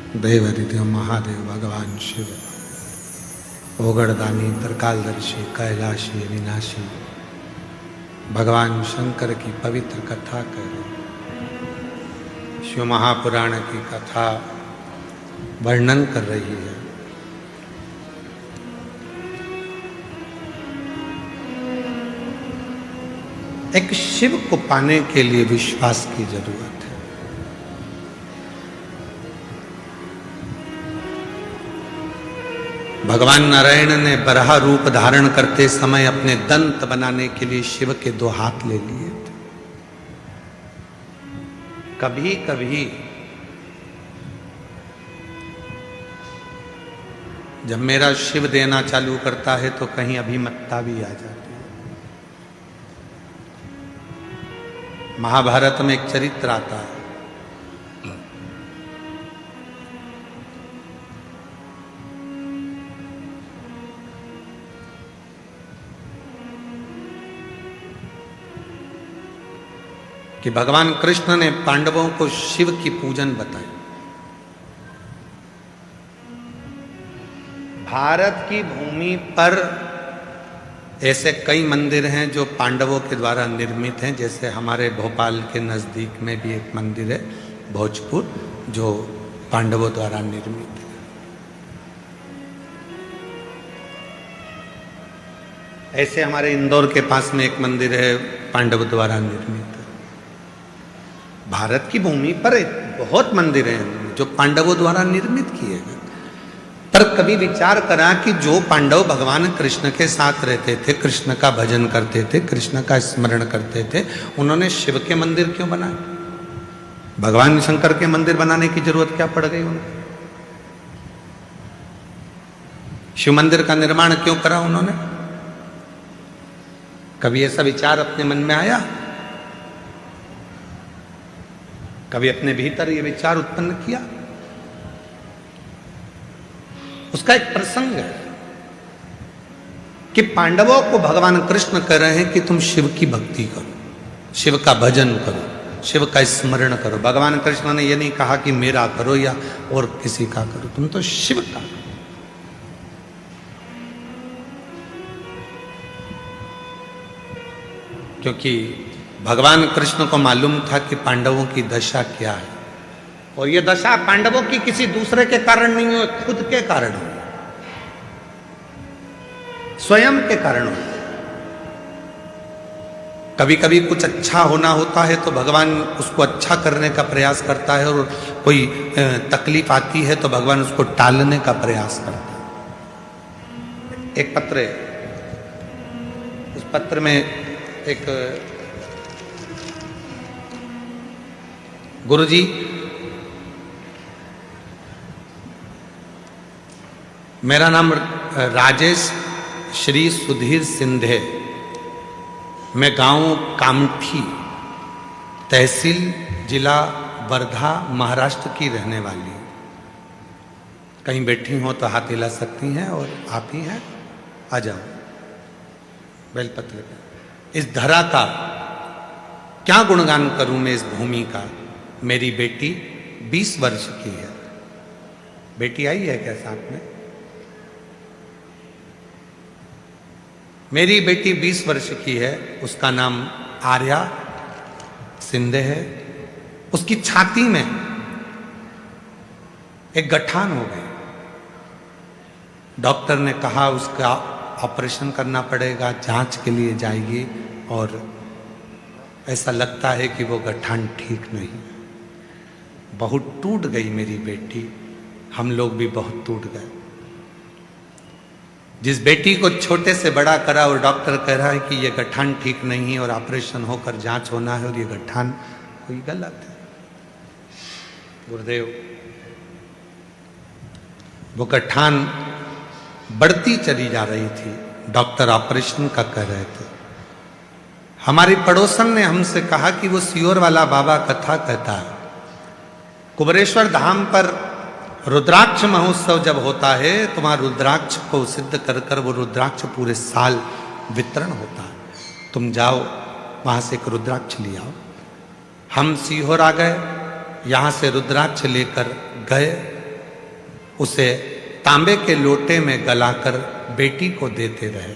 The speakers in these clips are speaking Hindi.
देवरिदेव महादेव भगवान शिव ओगड़दानी त्रिकालदर्शी कैलाशी विनाशी भगवान शंकर की पवित्र कथा करें। शिव महापुराण की कथा वर्णन कर रही है। एक शिव को पाने के लिए विश्वास की जरूरत है। भगवान नारायण ने बराह रूप धारण करते समय अपने दंत बनाने के लिए शिव के 2 हाथ ले लिए थे। कभी कभी जब मेरा शिव देना चालू करता है तो कहीं अभिमत्ता भी आ जाती है। महाभारत में एक चरित्र आता है, कि भगवान कृष्ण ने पांडवों को शिव की पूजन बताई। भारत की भूमि पर ऐसे कई मंदिर हैं जो पांडवों के द्वारा निर्मित हैं। जैसे हमारे भोपाल के नजदीक में भी एक मंदिर है भोजपुर, जो पांडवों द्वारा निर्मित है। ऐसे हमारे इंदौर के पास में एक मंदिर है पांडव द्वारा निर्मित है। भारत की भूमि पर बहुत मंदिर हैं जो पांडवों द्वारा निर्मित किए गए। पर कभी विचार करा कि जो पांडव भगवान कृष्ण के साथ रहते थे, कृष्ण का भजन करते थे, कृष्ण का स्मरण करते थे, उन्होंने शिव के मंदिर क्यों बनाए? भगवान शंकर के मंदिर बनाने की जरूरत क्या पड़ गई उन्हें? शिव मंदिर का निर्माण क्यों करा उन्होंने? कभी ऐसा विचार अपने मन में आया? कभी अपने भीतर ये विचार उत्पन्न किया? उसका एक प्रसंग है कि पांडवों को भगवान कृष्ण कह रहे हैं कि तुम शिव की भक्ति करो, शिव का भजन करो, शिव का स्मरण करो। भगवान कृष्ण ने यह नहीं कहा कि मेरा करो या और किसी का करो, तुम तो शिव का करो। क्योंकि भगवान कृष्ण को मालूम था कि पांडवों की दशा क्या है, और यह दशा पांडवों की किसी दूसरे के कारण नहीं हो, खुद के कारण हो, स्वयं के कारण हो। कभी कभी कुछ अच्छा होना होता है तो भगवान उसको अच्छा करने का प्रयास करता है, और कोई तकलीफ आती है तो भगवान उसको टालने का प्रयास करता है। एक पत्र है, उस पत्र में एक गुरुजी मेरा नाम राजेश श्री सुधीर सिंधे, मैं गांव कामठी, तहसील जिला वर्धा, महाराष्ट्र की रहने वाली हूँ। कहीं बैठी हो तो हाथ हिला सकती हैं, और आप ही हैं, आ जाओ। बेलपत्र का इस धरा का क्या गुणगान करूं मैं, इस भूमि का। मेरी बेटी 20 वर्ष की है। बेटी आई है क्या साथ में? मेरी बेटी 20 वर्ष की है, उसका नाम आर्या सिंधे है। उसकी छाती में एक गठान हो गई। डॉक्टर ने कहा उसका ऑपरेशन करना पड़ेगा, जांच के लिए जाएगी, और ऐसा लगता है कि वो गठान ठीक नहीं। बहुत टूट गई मेरी बेटी, हम लोग भी बहुत टूट गए। जिस बेटी को छोटे से बड़ा करा और डॉक्टर कह रहा है कि ये गठान ठीक नहीं है और ऑपरेशन होकर जांच होना है, और ये गठान कोई गलत है। गुरुदेव, वो गठान बढ़ती चली जा रही थी, डॉक्टर ऑपरेशन का कह रहे थे। हमारी पड़ोसन ने हमसे कहा कि वो सियोर वाला बाबा कथा कहता है, कुबरेश्वर धाम पर रुद्राक्ष महोत्सव जब होता है तो वहां रुद्राक्ष को सिद्ध कर कर वो रुद्राक्ष पूरे साल वितरण होता है। तुम जाओ वहां से एक रुद्राक्ष ले आओ। हम सीहोर आ गए, यहाँ से रुद्राक्ष लेकर गए उसे तांबे के लोटे में गलाकर बेटी को देते रहे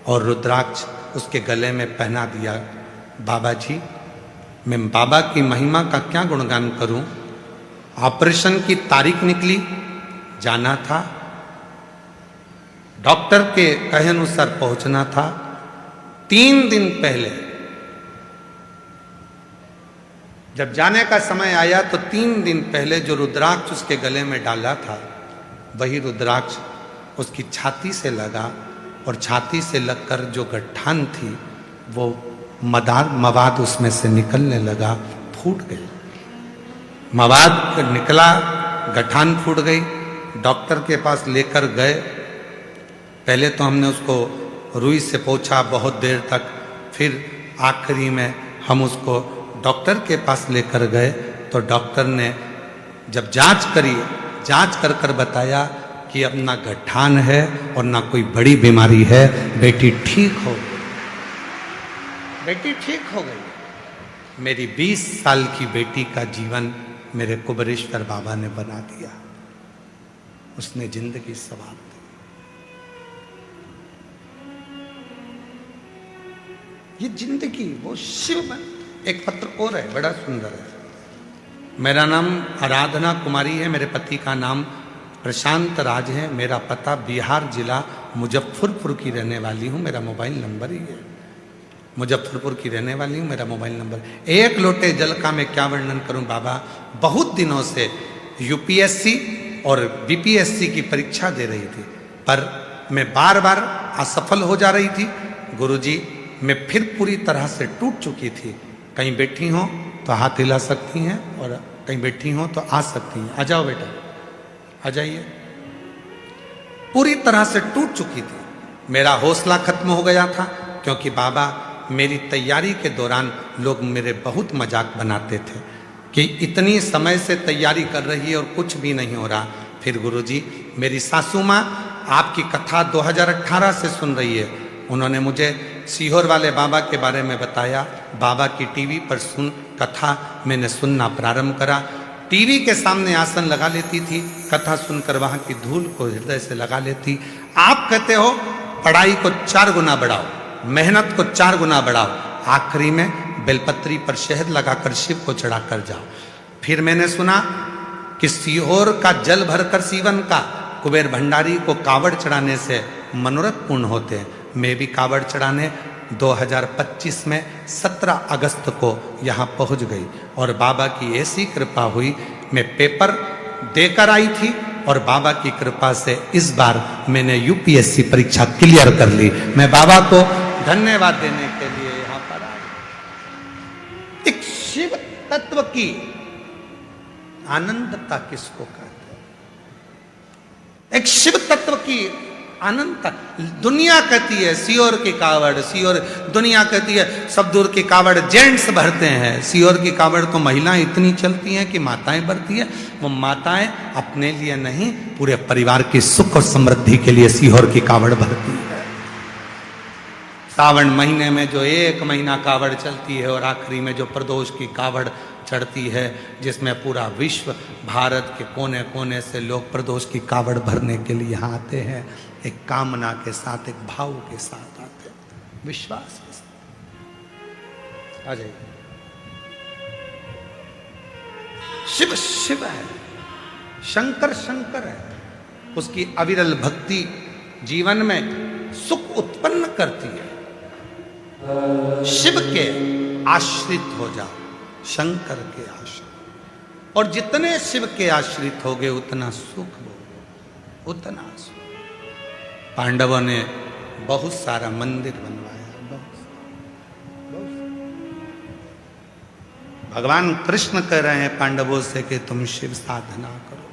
और रुद्राक्ष उसके गले में पहना दिया। बाबा जी, मैं बाबा की महिमा का क्या गुणगान करूं? ऑपरेशन की तारीख निकली, जाना था, डॉक्टर के कहे अनुसार पहुंचना था। 3 दिन पहले जब जाने का समय आया तो 3 दिन पहले जो रुद्राक्ष उसके गले में डाला था, वही रुद्राक्ष उसकी छाती से लगा और छाती से लगकर जो गठान थी वो मवाद उसमें से निकलने लगा, फूट गई। मवाद निकला, गठान फूट गई। डॉक्टर के पास लेकर गए। पहले तो हमने उसको रुई से पोंछा बहुत देर तक, फिर आखिरी में हम उसको डॉक्टर के पास लेकर गए तो डॉक्टर ने जब जांच करी, जांच कर कर बताया कि अब ना गठान है और ना कोई बड़ी बीमारी है, बेटी ठीक हो गई। बेटी ठीक हो गई। मेरी 20 साल की बेटी का जीवन मेरे कुबेरेश्वर बाबा ने बना दिया। उसने जिंदगी संवार दी। ये जिंदगी वो शिव बन। एक पत्र और है, बड़ा सुंदर है। मेरा नाम आराधना कुमारी है, मेरे पति का नाम प्रशांत राज है, मेरा पता बिहार जिला मुजफ्फरपुर की रहने वाली हूँ, मेरा मोबाइल नंबर ही है। मुजफ्फरपुर की रहने वाली हूँ, मेरा मोबाइल नंबर। एक लोटे जल का मैं क्या वर्णन करूँ बाबा। बहुत दिनों से यूपीएससी और बीपीएससी की परीक्षा दे रही थी, पर मैं बार बार असफल हो जा रही थी। गुरुजी, मैं फिर पूरी तरह से टूट चुकी थी। कहीं बैठी हो तो हाथ हिला सकती हैं और कहीं बैठी हो तो आ सकती हैं। आ जाओ बेटा, आ जाइए। पूरी तरह से टूट चुकी थी। मेरा हौसला खत्म हो गया था, क्योंकि बाबा मेरी तैयारी के दौरान लोग मेरे बहुत मजाक बनाते थे कि इतनी समय से तैयारी कर रही है और कुछ भी नहीं हो रहा। फिर गुरुजी, मेरी सासू माँ आपकी कथा 2018 से सुन रही है। उन्होंने मुझे सीहोर वाले बाबा के बारे में बताया। बाबा की टीवी पर सुन कथा मैंने सुनना प्रारंभ करा। टीवी के सामने आसन लगा लेती थी, कथा सुनकर वहाँ की धूल को हृदय से लगा लेती। आप कहते हो पढ़ाई को 4 गुना बढ़ाओ, मेहनत को 4 गुना बढ़ाओ, आखिरी में बेलपत्री पर शहद लगाकर शिव को चढ़ा कर जाओ। फिर मैंने सुना कि सीहोर का जल भरकर सीवन का कुबेर भंडारी को कावड़ चढ़ाने से मनोरथ पूर्ण होते हैं। मैं भी कावड़ चढ़ाने 2025 में 17 अगस्त को यहाँ पहुँच गई और बाबा की ऐसी कृपा हुई। मैं पेपर देकर आई थी और बाबा की कृपा से इस बार मैंने यूपीएससी परीक्षा क्लियर कर ली। मैं बाबा को धन्यवाद देने के लिए यहाँ पर आई। एक शिव तत्व की आनंदता किसको कहते हैं? एक शिव तत्व की अनंत। दुनिया कहती है सीहोर की कावड़, सीहोर दुनिया कहती है सब दूर की कावड़ जेंट्स भरते हैं। सीहोर की कावड़ तो महिलाएं इतनी चलती हैं कि माताएं भरती हैं। वो माताएं अपने लिए नहीं, पूरे परिवार की सुख और समृद्धि के लिए सीहोर की कावड़ भरती है। सावन महीने में जो 1 महीना कावड़ चलती है और आखिरी में जो प्रदोष की कावड़ चढ़ती है, जिसमें पूरा विश्व, भारत के कोने कोने से लोग प्रदोष की कावड़ भरने के लिए यहाँ आते हैं। एक कामना के साथ, एक भाव के साथ आते हैं, विश्वास के साथ। आ जाइए। शिव शिव है, शंकर शंकर है। उसकी अविरल भक्ति जीवन में सुख उत्पन्न करती है। शिव के आश्रित हो जाओ, शंकर के आश्रित, और जितने शिव के आश्रित होगे उतना सुख होगा, उतना सुख। पांडवों ने बहुत सारा मंदिर बनवाया, बहुत। भगवान कृष्ण कह रहे हैं पांडवों से कि तुम शिव साधना करो,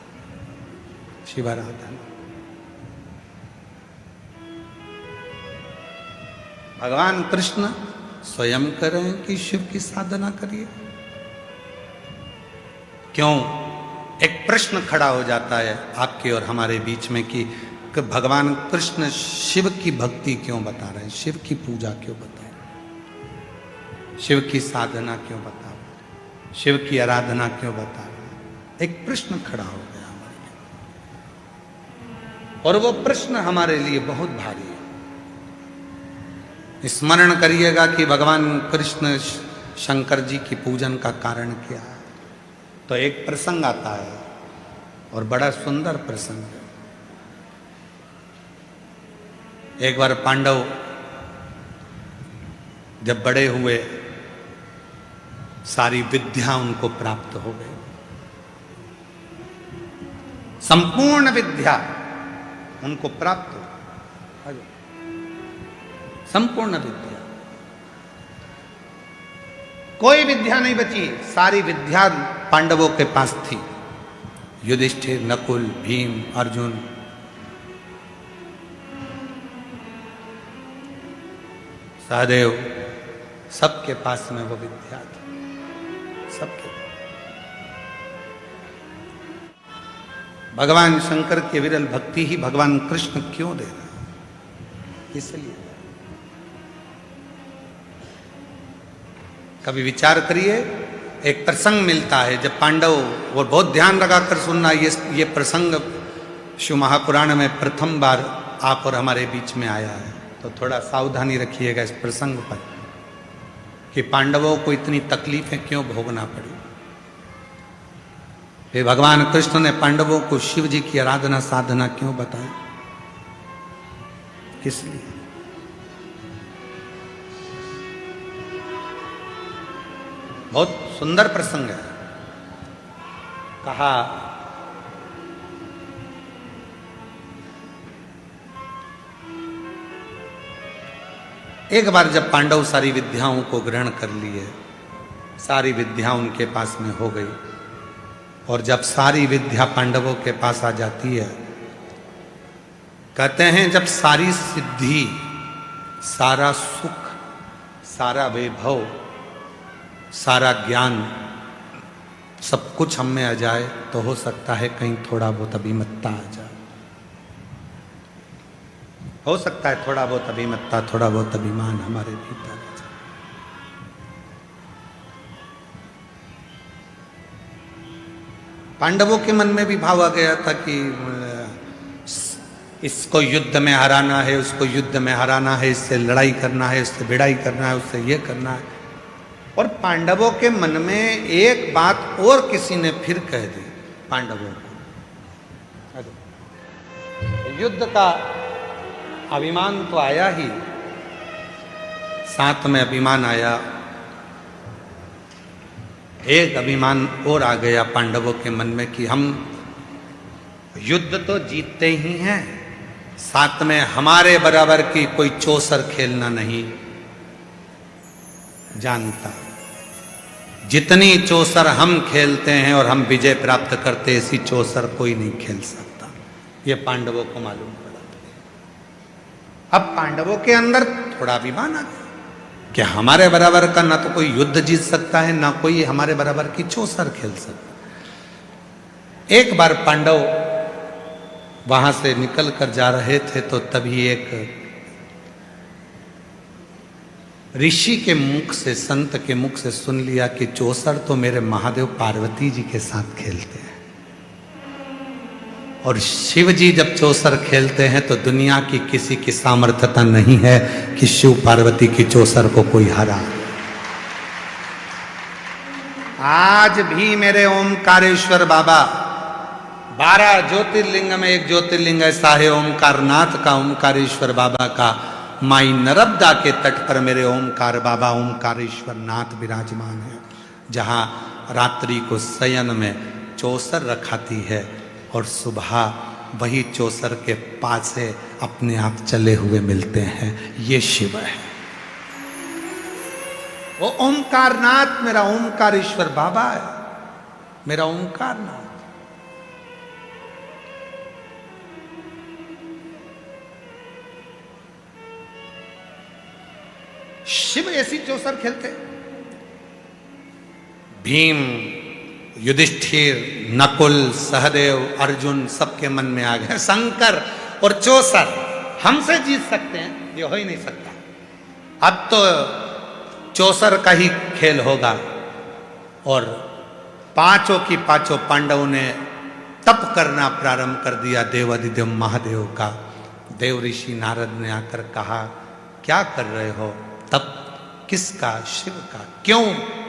शिवाराधना। भगवान कृष्ण स्वयं कह रहे हैं कि शिव की साधना करिए। क्यों? एक प्रश्न खड़ा हो जाता है आपके और हमारे बीच में कि भगवान कृष्ण शिव की भक्ति क्यों बता रहे हैं, शिव की पूजा क्यों बता रहे हैं, शिव की साधना क्यों बता रहे हैं, शिव की आराधना क्यों बता रहे हैं। एक प्रश्न खड़ा हो गया हमारे। और वो प्रश्न हमारे लिए बहुत भारी है। स्मरण करिएगा कि भगवान कृष्ण शंकर जी की पूजन का कारण क्या है। तो एक प्रसंग आता है और बड़ा सुंदर प्रसंग है। एक बार पांडव जब बड़े हुए, सारी विद्या उनको प्राप्त हो गई, संपूर्ण विद्या उनको प्राप्त हो, संपूर्ण विद्या, कोई विद्या नहीं बची, सारी विद्या पांडवों के पास थी। युधिष्ठिर, नकुल, भीम, अर्जुन, सहदेव, सबके पास में वो विद्या थी, सबके। भगवान शंकर की विरल भक्ति ही भगवान कृष्ण क्यों दे रहे, इसलिए। कभी विचार करिए, एक प्रसंग मिलता है जब पांडव, और बहुत ध्यान लगाकर सुनना, ये प्रसंग शिव महापुराण में प्रथम बार आप और हमारे बीच में आया है, तो थोड़ा सावधानी रखिएगा इस प्रसंग पर कि पांडवों को इतनी तकलीफें क्यों भोगना पड़ी। फिर भगवान कृष्ण ने पांडवों को शिव जी की आराधना साधना क्यों बताई, किस लिए। बहुत सुंदर प्रसंग है। कहा एक बार जब पांडव सारी विद्याओं को ग्रहण कर लिए, सारी विद्या उनके पास में हो गई, और जब सारी विद्या पांडवों के पास आ जाती है, कहते हैं जब सारी सिद्धि, सारा सुख, सारा वैभव, सारा ज्ञान, सब कुछ हम में आ जाए, तो हो सकता है कहीं थोड़ा बहुत अभिमत्ता आ जाए, हो सकता है थोड़ा बहुत अभिमत्ता, थोड़ा बहुत अभिमान हमारे भीतर आ जाए। पांडवों के मन में भी भाव आ गया था कि इसको युद्ध में हराना है, उसको युद्ध में हराना है, इससे लड़ाई करना है, उससे भिड़ाई करना है, उससे ये करना है। और पांडवों के मन में एक बात और किसी ने फिर कह दी पांडवों को, युद्ध का अभिमान तो आया ही, साथ में अभिमान आया, एक अभिमान और आ गया पांडवों के मन में कि हम युद्ध तो जीतते ही हैं, साथ में हमारे बराबर की कोई चौसर खेलना नहीं जानता। जितनी चौसर हम खेलते हैं और हम विजय प्राप्त करते, ऐसी चौसर कोई नहीं खेल सकता। ये पांडवों को मालूम पड़ा। अब पांडवों के अंदर थोड़ा अभिमान आ गया कि हमारे बराबर का ना तो कोई युद्ध जीत सकता है, ना कोई हमारे बराबर की चौसर खेल सकता। एक बार पांडव वहां से निकल कर जा रहे थे, तो तभी एक ऋषि के मुख से, संत के मुख से सुन लिया कि चौसर तो मेरे महादेव पार्वती जी के साथ खेलते हैं, और शिव जी जब चौसर खेलते हैं तो दुनिया की किसी की सामर्थ्यता नहीं है कि शिव पार्वती की चौसर को कोई हरा। आज भी मेरे ओमकारेश्वर बाबा, 12 ज्योतिर्लिंग में एक ज्योतिर्लिंग ऐसा है ओमकारनाथ का, ओमकारेश्वर बाबा का। माई नर्मदा के तट पर मेरे ओमकार बाबा ओमकारेश्वर नाथ विराजमान है, जहां रात्रि को शयन में चौसर रखाती है और सुबह वही चौसर के पास से अपने आप चले हुए मिलते हैं। ये शिव है, वो ओमकारनाथ मेरा ओमकारेश्वर बाबा है, मेरा ओमकारनाथ। शिव ऐसी चौसर खेलते। भीम, युधिष्ठिर, नकुल, सहदेव, अर्जुन सबके मन में आ गए शंकर और चौसर हमसे जीत सकते हैं, ये हो ही नहीं सकता। अब तो चौसर का ही खेल होगा। और पांचों की पांचों पांडवों ने तप करना प्रारंभ कर दिया देवाधिदेव महादेव का। देव ऋषि नारद ने आकर कहा, क्या कर रहे हो? तप किसका? शिव का। क्यों?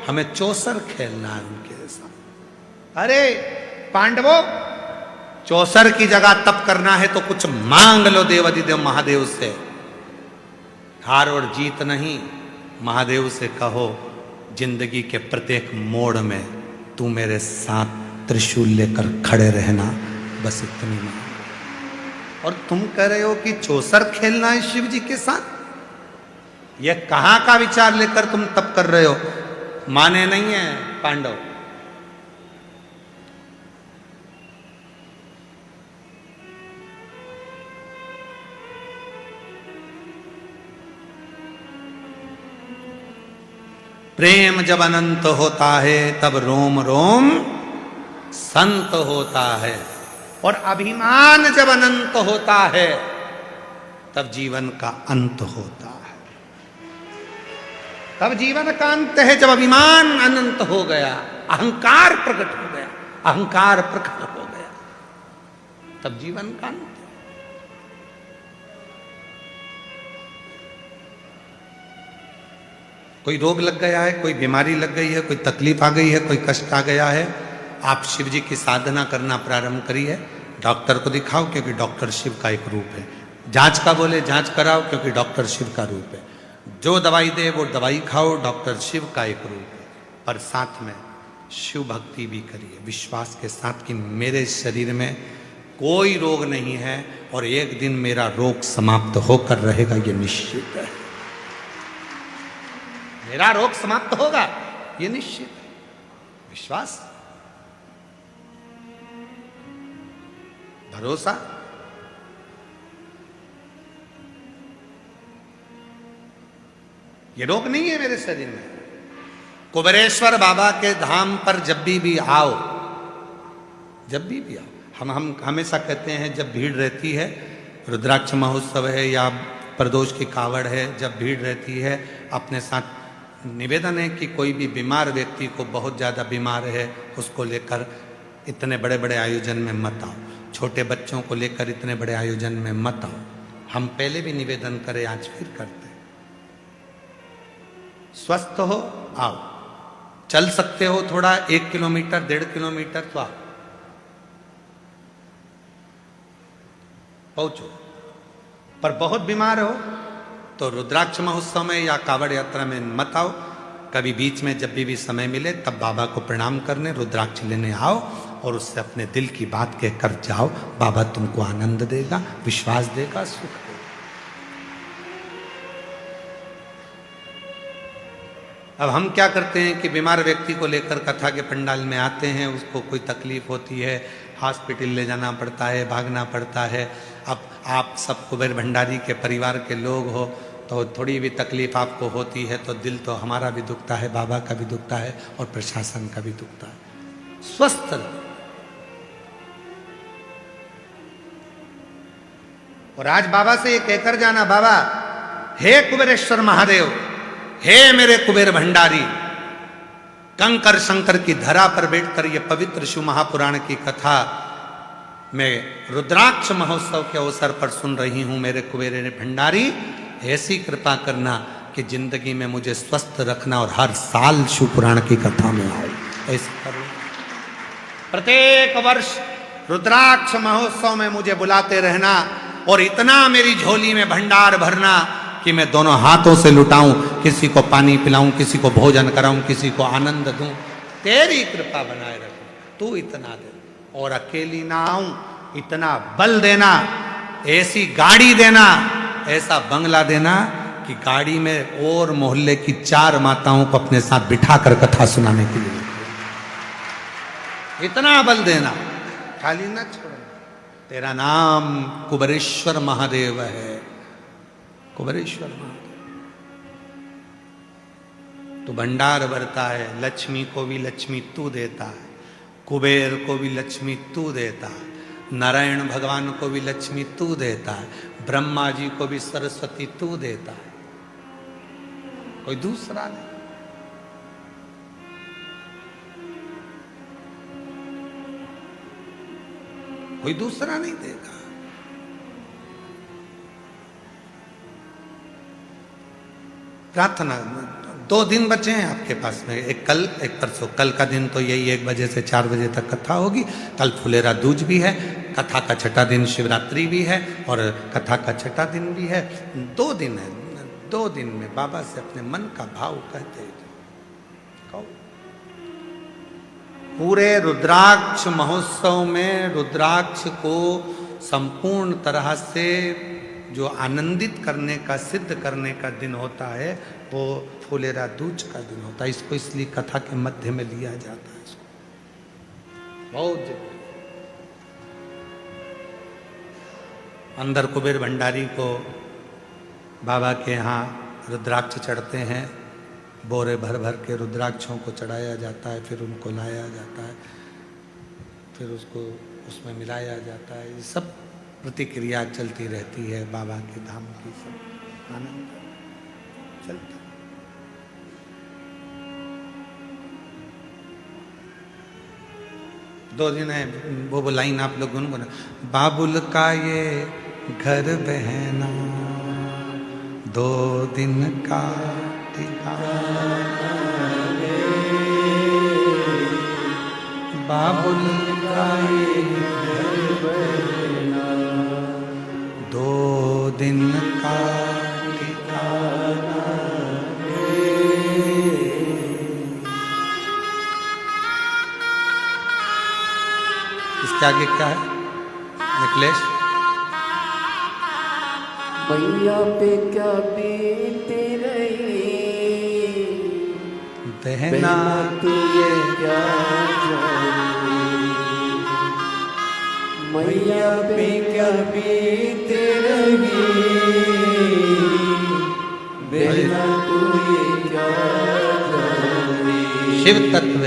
हमें चौसर खेलना है उनके साथ। अरे पांडवों, चौसर की जगह तप करना है तो कुछ मांग लो देवाधिदेव महादेव से। हार और जीत नहीं, महादेव से कहो जिंदगी के प्रत्येक मोड़ में तू मेरे साथ त्रिशूल लेकर खड़े रहना, बस इतनी मांग। और तुम कह रहे हो कि चौसर खेलना है शिव जी के साथ? यह कहां का विचार लेकर तुम तप कर रहे हो? माने नहीं है पांडव। प्रेम जब अनंत होता है तब रोम रोम संत होता है, और अभिमान जब अनंत होता है तब जीवन का अंत होता है। तब जीवन का अंत है जब अभिमान अनंत हो गया, अहंकार प्रकट हो गया, अहंकार प्रकट हो गया, तब जीवन का अंत। कोई रोग लग गया है, कोई बीमारी लग गई है, कोई तकलीफ आ गई है, कोई कष्ट आ गया है, आप शिव जी की साधना करना प्रारंभ करिए। डॉक्टर को दिखाओ क्योंकि डॉक्टर शिव का एक रूप है। जांच का बोले जांच कराओ क्योंकि डॉक्टर शिव का रूप है। जो दवाई दे वो दवाई खाओ, डॉक्टर शिव का एक रूप है। पर साथ में शिव भक्ति भी करिए, विश्वास के साथ कि मेरे शरीर में कोई रोग नहीं है और एक दिन मेरा रोग समाप्त होकर रहेगा, ये निश्चित है। मेरा रोग समाप्त होगा, ये निश्चित है। विश्वास, भरोसा। ये रोग नहीं है मेरे शरीर में। कुबेरेश्वर बाबा के धाम पर जब भी आओ, जब भी आओ, हम हमेशा कहते हैं जब भीड़ रहती है, रुद्राक्ष महोत्सव है या प्रदोष की कावड़ है, जब भीड़ रहती है, अपने साथ निवेदन है कि कोई भी बीमार व्यक्ति को, बहुत ज़्यादा बीमार है, उसको लेकर इतने बड़े बड़े आयोजन में मत आओ। छोटे बच्चों को लेकर इतने बड़े आयोजन में मत आओ। हम पहले भी निवेदन करें, आज फिर करते हैं। स्वस्थ हो आओ, चल सकते हो थोड़ा 1 किलोमीटर 1.5 किलोमीटर तो आओ, पहुंचो। पर बहुत बीमार हो तो रुद्राक्ष महोत्सव में या कावड़ यात्रा में मत आओ। कभी बीच में जब भी समय मिले तब बाबा को प्रणाम करने, रुद्राक्ष लेने आओ और उससे अपने दिल की बात कहकर जाओ। बाबा तुमको आनंद देगा, विश्वास देगा, सुख देगा। अब हम क्या करते हैं कि बीमार व्यक्ति को लेकर कथा के पंडाल में आते हैं, उसको कोई तकलीफ होती है, हॉस्पिटल ले जाना पड़ता है, भागना पड़ता है। अब आप सब कुबेर भंडारी के परिवार के लोग हो तो थोड़ी भी तकलीफ आपको होती है तो दिल तो हमारा भी दुखता है, बाबा का भी दुखता है और प्रशासन का भी दुखता है। स्वस्थ रहो। और आज बाबा से ये कहकर जाना, बाबा हे कुबेरेश्वर महादेव, हे मेरे कुबेर भंडारी, कंकर शंकर की धरा पर बैठकर ये पवित्र शिव महापुराण की कथा मैं रुद्राक्ष महोत्सव के अवसर पर सुन रही हूं। मेरे कुबेर भंडारी, ऐसी कृपा करना कि जिंदगी में मुझे स्वस्थ रखना और हर साल शिव पुराण की कथा में आए। ऐसा करो। प्रत्येक वर्ष रुद्राक्ष महोत्सव में मुझे बुलाते रहना और इतना मेरी झोली में भंडार भरना कि मैं दोनों हाथों से लुटाऊं, किसी को पानी पिलाऊं, किसी को भोजन कराऊं, किसी को आनंद दूं। तेरी कृपा बनाए रखो, तू इतना दे। और अकेली ना आऊं, इतना बल देना, ऐसी गाड़ी देना, ऐसा बंगला देना कि गाड़ी में और मोहल्ले की 4 माताओं को अपने साथ बिठाकर कथा सुनाने के लिए, इतना बल देना, खाली ना छोड़ना। तेरा नाम कुबेरेश्वर महादेव है, कुबेरेश्वर महादेव। तो भंडार भरता है, लक्ष्मी को भी लक्ष्मी तू देता है, कुबेर को भी लक्ष्मी तू देता है, नारायण भगवान को भी लक्ष्मी तू देता है, ब्रह्मा जी को भी सरस्वती तू देता है, कोई दूसरा नहीं। कोई दूसरा नहीं देगा। प्रार्थना 2 दिन बचे हैं आपके पास में, एक कल एक परसों। कल का दिन तो यही 1 बजे से 4 बजे तक कथा होगी। कल फुलेरा दूज भी है, कथा का छठा दिन शिवरात्रि भी है और कथा का छठा दिन भी है। 2 दिन है। 2 दिन में बाबा से अपने मन का भाव कहते कहो। पूरे रुद्राक्ष महोत्सव में रुद्राक्ष को संपूर्ण तरह से जो आनंदित करने का, सिद्ध करने का दिन होता है, वो फुलेरा दूज का दिन होता है। इसको इसलिए कथा के मध्य में लिया जाता है। इसको बहुत अंदर कुबेर भंडारी को बाबा के यहाँ रुद्राक्ष चढ़ते हैं, बोरे भर भर के रुद्राक्षों को चढ़ाया जाता है, फिर उनको लाया जाता है, फिर उसको उसमें मिलाया जाता है। ये सब प्रतिक्रिया चलती रहती है बाबा के धाम की, सब आनंद चलता। दो दिन है वो लाइन आप लोग गुनगुना। बाबुल का ये घर बहना 2 दिन का ठिकाना, बाबुल का ये घर बहना 2 दिन का ठिकाना। इसके आगे क्या है निखिलेश? मैया पे क्या बीती रही बहना तू ये क्या जानी, मैया पे क्या बीती रही बहना तू ये क्या जानी। शिव तत्व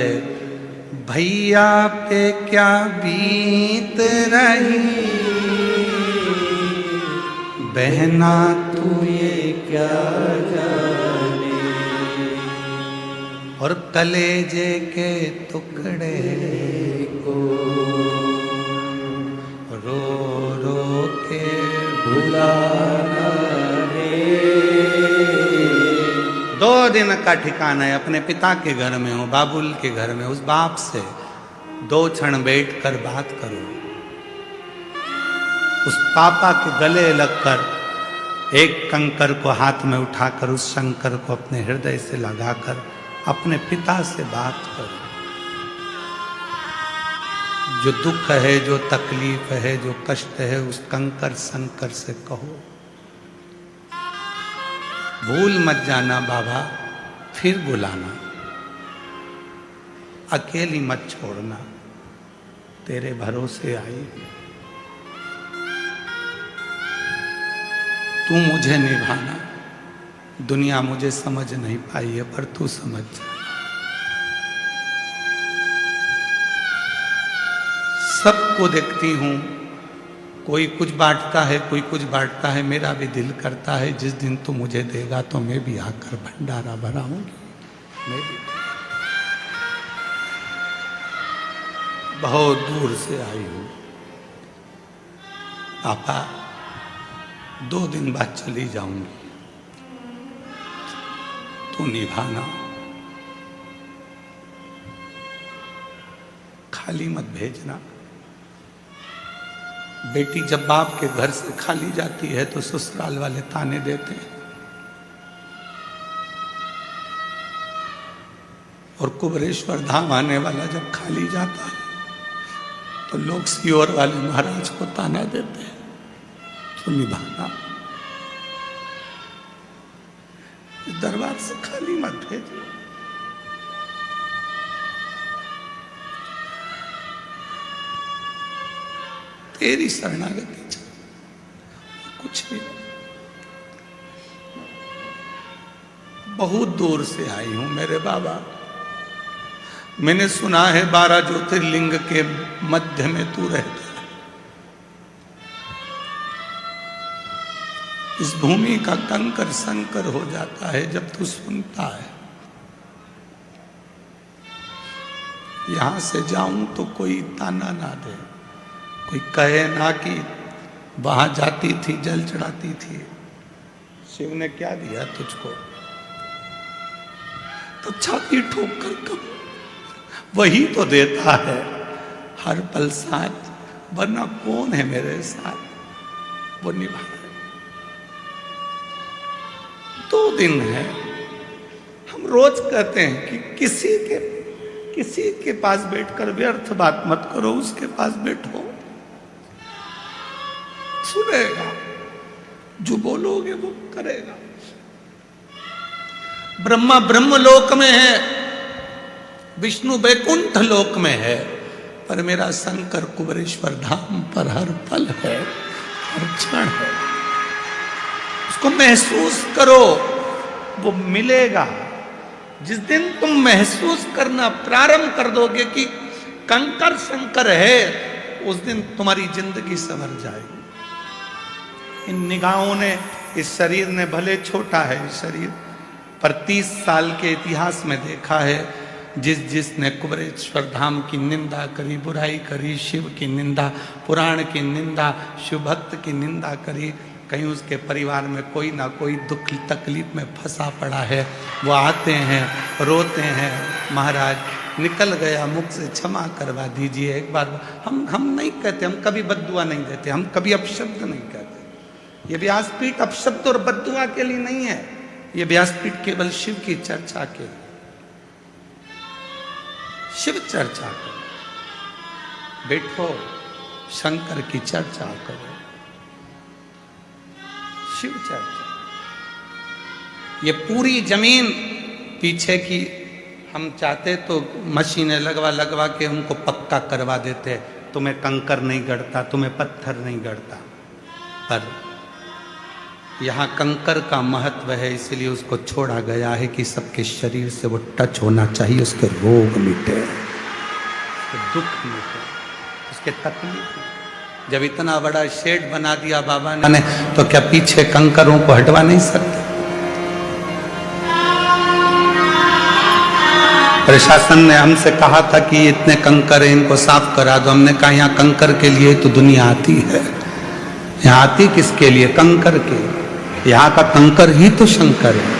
भैया पे क्या बीत रही बहना तू ये क्या जाने। और कलेजे के टुकड़े को रो रो के भुलाना रे। 2 दिन का ठिकाना है। अपने पिता के घर में हो, बाबुल के घर में, उस बाप से 2 क्षण बैठ कर बात करो। उस पापा के गले लगकर एक कंकर को हाथ में उठाकर उस शंकर को अपने हृदय से लगाकर अपने पिता से बात करो। जो दुख है, जो तकलीफ है, जो कष्ट है, उस कंकर शंकर से कहो। भूल मत जाना बाबा, फिर बुलाना, अकेली मत छोड़ना, तेरे भरोसे आई। तू मुझे निभाना, दुनिया मुझे समझ नहीं पाई है पर तू समझ जा। सबको देखती हूं, कोई कुछ बांटता है, कोई कुछ बांटता है। मेरा भी दिल करता है जिस दिन तू मुझे देगा तो मैं भी आकर भंडारा भराऊंगी। मैं भी बहुत दूर से आई हूं पापा, 2 दिन बाद चली जाऊंगी, तू निभाना, खाली मत भेजना। बेटी जब बाप के घर से खाली जाती है तो ससुराल वाले ताने देते हैं। और कुबरेश्वर धाम आने वाला जब खाली जाता है तो लोग सियोर वाले महाराज को ताना देते हैं। तो निभाना, दरबार से खाली मत भेजना। तेरी शरणागति चाहिए, कुछ भी। बहुत दूर से आई हूं मेरे बाबा। मैंने सुना है 12 ज्योतिर्लिंग के मध्य में तू रहता है। इस भूमि का कंकर संकर हो जाता है जब तू सुनता है। यहां से जाऊं तो कोई ताना ना दे, कोई कहे ना कि वहां जाती थी जल चढ़ाती थी, शिव ने क्या दिया तुझको? तो छाती ठोक कर कब वही तो देता है हर पल साथ, वरना कौन है मेरे साथ वो निभा रहे। 2 दिन है, हम रोज कहते हैं कि किसी के पास बैठकर व्यर्थ बात मत करो, उसके पास बैठो, सुनेगा, जो बोलोगे वो करेगा। ब्रह्मा ब्रह्म लोक में है, विष्णु वैकुंठ लोक में है, पर मेरा शंकर कुबरेश्वर धाम पर हर पल है, हर क्षण है। उसको महसूस करो, वो मिलेगा। जिस दिन तुम महसूस करना प्रारंभ कर दोगे कि कंकर शंकर है, उस दिन तुम्हारी जिंदगी संवर जाएगी। इन निगाहों ने, इस शरीर ने भले छोटा है शरीर, पर 30 साल के इतिहास में देखा है जिसने कुबरेश्वर धाम की निंदा करी, बुराई करी, शिव की निंदा, पुराण की निंदा, शिव भक्त की निंदा करी, कहीं उसके परिवार में कोई ना कोई दुख तकलीफ में फंसा पड़ा है, वो आते हैं, रोते हैं, महाराज निकल गया मुख से, क्षमा करवा दीजिए। एक बार हम नहीं कहते, हम कभी बद्दुआ नहीं देते, हम कभी अपशब्द नहीं कहते। ये व्यासपीठ अपशब्द और बद्दुआ के लिए नहीं है, ये व्यासपीठ केवल शिव की चर्चा के लिए, शिव चर्चा करो, बैठो शंकर की चर्चा करो, शिव चर्चा। ये पूरी जमीन पीछे की हम चाहते तो मशीनें लगवा के उनको पक्का करवा देते, तुम्हें कंकर नहीं गढ़ता, तुम्हें पत्थर नहीं गढ़ता, पर यहाँ कंकर का महत्व है, इसलिए उसको छोड़ा गया है कि सबके शरीर से वो टच होना चाहिए, उसके रोग मिटे, उसके दुख मिटे, उसके तकलीफ। जब इतना बड़ा शेड बना दिया बाबा ने, तो क्या पीछे कंकरों को हटवा नहीं सकते? प्रशासन ने हमसे कहा था कि इतने कंकर हैं, इनको साफ करा दो। हमने कहा यहाँ कंकर के लिए तो दुनिया आती है, यहाँ आती किसके लिए? कंकर के। यहाँ का कंकर ही तो शंकर है,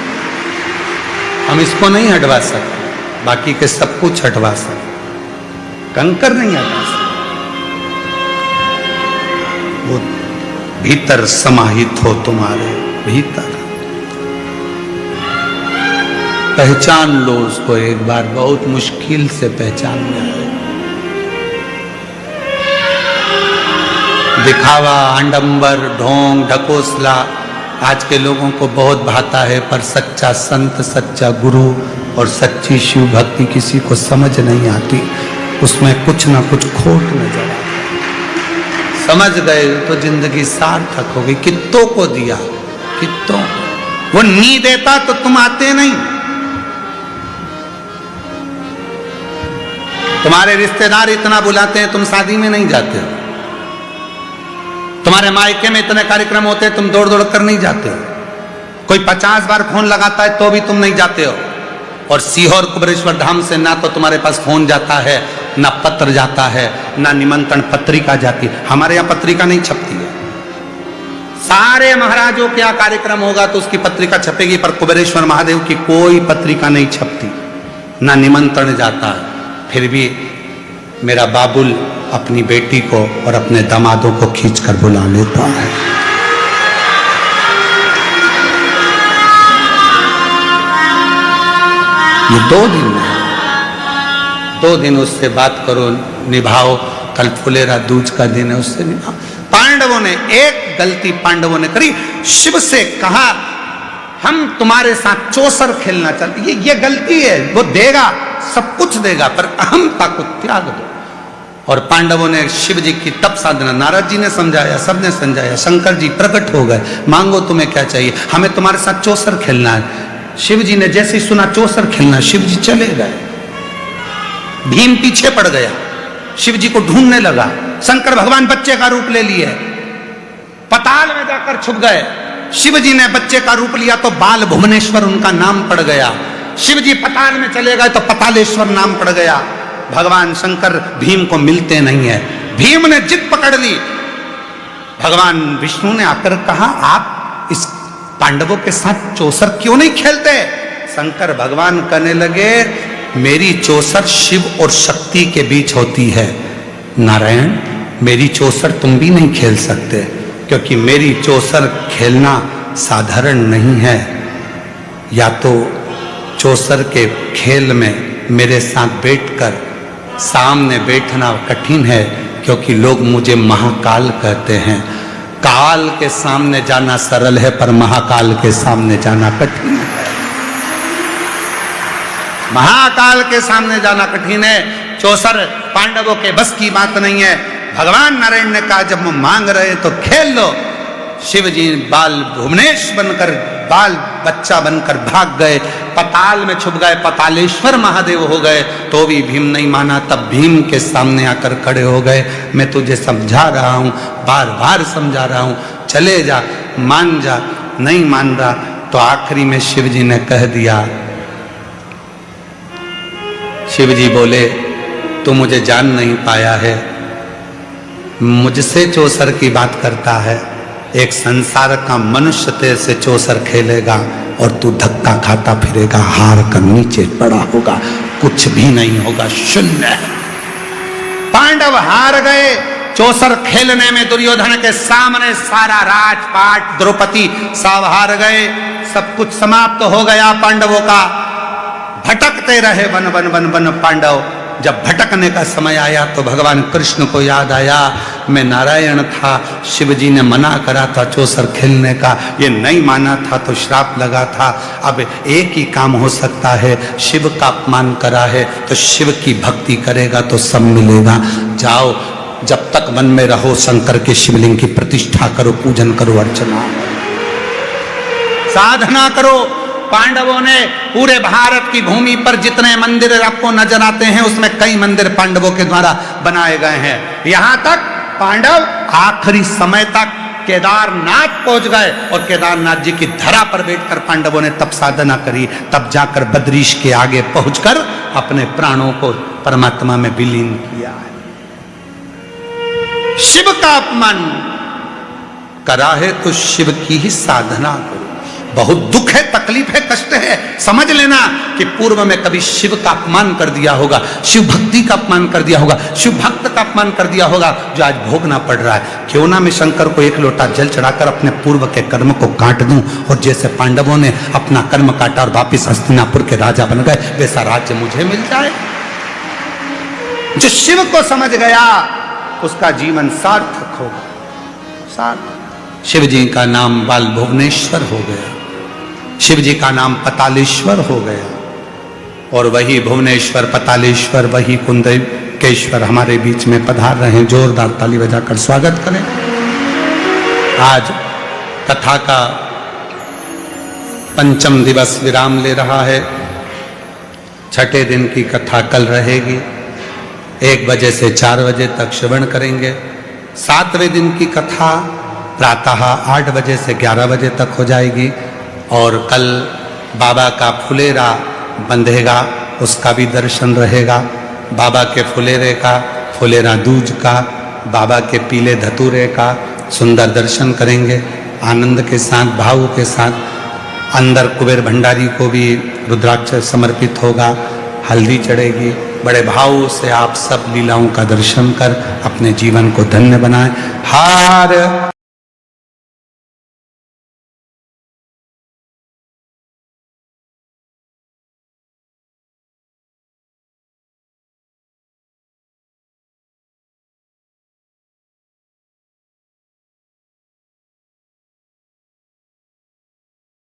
हम इसको नहीं हटवा सकते, बाकी के सब कुछ हटवा सकते, कंकर नहीं हटवा सकते। वो भीतर समाहित हो, तुम्हारे भीतर पहचान लो उसको एक बार, बहुत मुश्किल से पहचान में आए। दिखावा, आडंबर, ढोंग, ढकोसला आज के लोगों को बहुत भाता है, पर सच्चा संत, सच्चा गुरु और सच्ची शिव भक्ति किसी को समझ नहीं आती, उसमें कुछ ना कुछ खोट नजर आती। समझ गए तो जिंदगी सार्थक हो गई। कित्तों को दिया, कित्तों वो नहीं देता तो तुम आते नहीं। तुम्हारे रिश्तेदार इतना बुलाते हैं, तुम शादी में नहीं जाते हो। तुम्हारे मायके में इतने कार्यक्रम होते हैं, तुम दौड़ दौड़ कर नहीं जाते हो। कोई 50 बार फोन लगाता है तो भी तुम नहीं जाते हो। और सीहोर कुबरेश्वर धाम से ना तो तुम्हारे पास फोन जाता है, ना पत्र जाता है, ना निमंत्रण पत्रिका जाती है। हमारे यहाँ पत्रिका नहीं छपती है। सारे महाराजों के यहाँ कार्यक्रम होगा तो उसकी पत्रिका छपेगी, पर कुबरेश्वर महादेव की कोई पत्रिका नहीं छपती, ना निमंत्रण जाता है। फिर भी मेरा बाबुल अपनी बेटी को और अपने दामादों को खींचकर बुला लेता है। ये 2 दिन है, 2 दिन उससे बात करो, निभाओ। कल फुलेरा दूज का दिन है, उससे निभाओ। पांडवों ने एक गलती पांडवों ने करी, शिव से कहा हम तुम्हारे साथ चौसर खेलना चाहते। ये गलती है, वो देगा, सब कुछ देगा, पर अहंता को त्याग दो। और पांडवों ने शिव जी की तप साधना, नारद जी ने समझाया, सबने समझाया, शंकर जी प्रकट हो गए, मांगो तुम्हें क्या चाहिए, हमें तुम्हारे साथ चौसर खेलना है। शिव जी ने जैसे ही सुना चौसर खेलना, शिव जी चले गए। भीम पीछे पड़ गया, शिव जी को ढूंढने लगा। शंकर भगवान बच्चे का रूप ले लिए, पताल में जाकर छुप गए। शिव जी ने बच्चे का रूप लिया तो बाल भुवनेश्वर उनका नाम पड़ गया। शिव जी पताल में चले गए तो पतालेश्वर नाम पड़ गया। भगवान शंकर भीम को मिलते नहीं है। भीम ने जिद पकड़ ली। भगवान विष्णु ने आकर कहा, आप इस पांडवों के साथ चौसर क्यों नहीं खेलते? शंकर भगवान कहने लगे, मेरी चौसर शिव और शक्ति के बीच होती है। नारायण, मेरी चौसर तुम भी नहीं खेल सकते, क्योंकि मेरी चौसर खेलना साधारण नहीं है। या तो चौसर के खेल में मेरे साथ बैठकर सामने बैठना कठिन है, क्योंकि लोग मुझे महाकाल कहते हैं। काल के सामने जाना सरल है, पर महाकाल के सामने जाना कठिन है। महाकाल के सामने जाना कठिन है। चौसर पांडवों के बस की बात नहीं है। भगवान नारायण ने कहा, जब मांग रहे तो खेल लो। शिव जी बाल भुवनेश बनकर, बाल बच्चा बनकर भाग गए, पताल में छुप गए, पतालेश्वर महादेव हो गए, तो भी भीम नहीं माना। तब भीम के सामने आकर खड़े हो गए, मैं तुझे समझा रहा हूं, बार बार समझा रहा हूं, चले जा, मान जा। नहीं मान रहा तो आखिरी में शिव जी ने कह दिया, शिव जी बोले, तू मुझे जान नहीं पाया है, मुझसे चौसर की बात करता है। एक संसार का मनुष्य तेरे से चौसर खेलेगा और तू धक्का खाता फिरेगा, हार कर नीचे पड़ा होगा, कुछ भी नहीं होगा, शून्य। पांडव हार गए चौसर खेलने में। दुर्योधन के सामने सारा राजपाट, द्रौपदी सब हार गए। सब कुछ समाप्त हो गया पांडवों का। भटकते रहे वन वन वन वन पांडव। जब भटकने का समय आया तो भगवान कृष्ण को याद आया, मैं नारायण था, शिव जी ने मना करा था चौसर खेलने का, ये नहीं माना था तो श्राप लगा था। अब एक ही काम हो सकता है, शिव का अपमान करा है तो शिव की भक्ति करेगा तो सब मिलेगा। जाओ, जब तक मन में रहो शंकर के शिवलिंग की प्रतिष्ठा करो, पूजन करो, अर्चना साधना करो। पांडवों ने पूरे भारत की भूमि पर जितने मंदिर आपको नजर आते हैं, उसमें कई मंदिर पांडवों के द्वारा बनाए गए हैं। यहां तक पांडव आखिरी समय तक केदारनाथ पहुंच गए और केदारनाथ जी की धरा पर बैठकर पांडवों ने तप साधना करी। तब जाकर बद्रीश के आगे पहुंचकर अपने प्राणों को परमात्मा में विलीन किया है। शिव का अपमान करा है तो शिव की ही साधना करो। बहुत दुख है, तकलीफ है, कष्ट है, समझ लेना कि पूर्व में कभी शिव का अपमान कर दिया होगा, शिव भक्ति का अपमान कर दिया होगा, शिव भक्त का अपमान कर दिया होगा, जो आज भोगना पड़ रहा है। क्यों ना मैं शंकर को एक लोटा जल चढ़ाकर अपने पूर्व के कर्म को काट दूं, और जैसे पांडवों ने अपना कर्म काटा और वापिस हस्तिनापुर के राजा बन गए, वैसा राज्य मुझे मिल जाए। जो शिव को समझ गया उसका जीवन सार्थक होगा। सार्थक। शिव जी का नाम बाल भुवनेश्वर हो गया, शिव जी का नाम पतालेश्वर हो गया, और वही भुवनेश्वर, पतालेश्वर, वही कुंदकेश्वर हमारे बीच में पधार रहे हैं। जोरदार ताली बजाकर स्वागत करें। आज कथा का पंचम दिवस विराम ले रहा है। छठे दिन की कथा कल रहेगी। 1 बजे से 4 बजे तक श्रवण करेंगे। 7वें दिन की कथा प्रातः 8 बजे से 11 बजे तक हो जाएगी। और कल बाबा का फुलेरा बंधेगा, उसका भी दर्शन रहेगा। बाबा के फुलेरे का, फुलेरा दूज का, बाबा के पीले धतूरे का सुंदर दर्शन करेंगे आनंद के साथ, भाव के साथ। अंदर कुबेर भंडारी को भी रुद्राक्ष समर्पित होगा, हल्दी चढ़ेगी। बड़े भाव से आप सब लीलाओं का दर्शन कर अपने जीवन को धन्य बनाएं। हार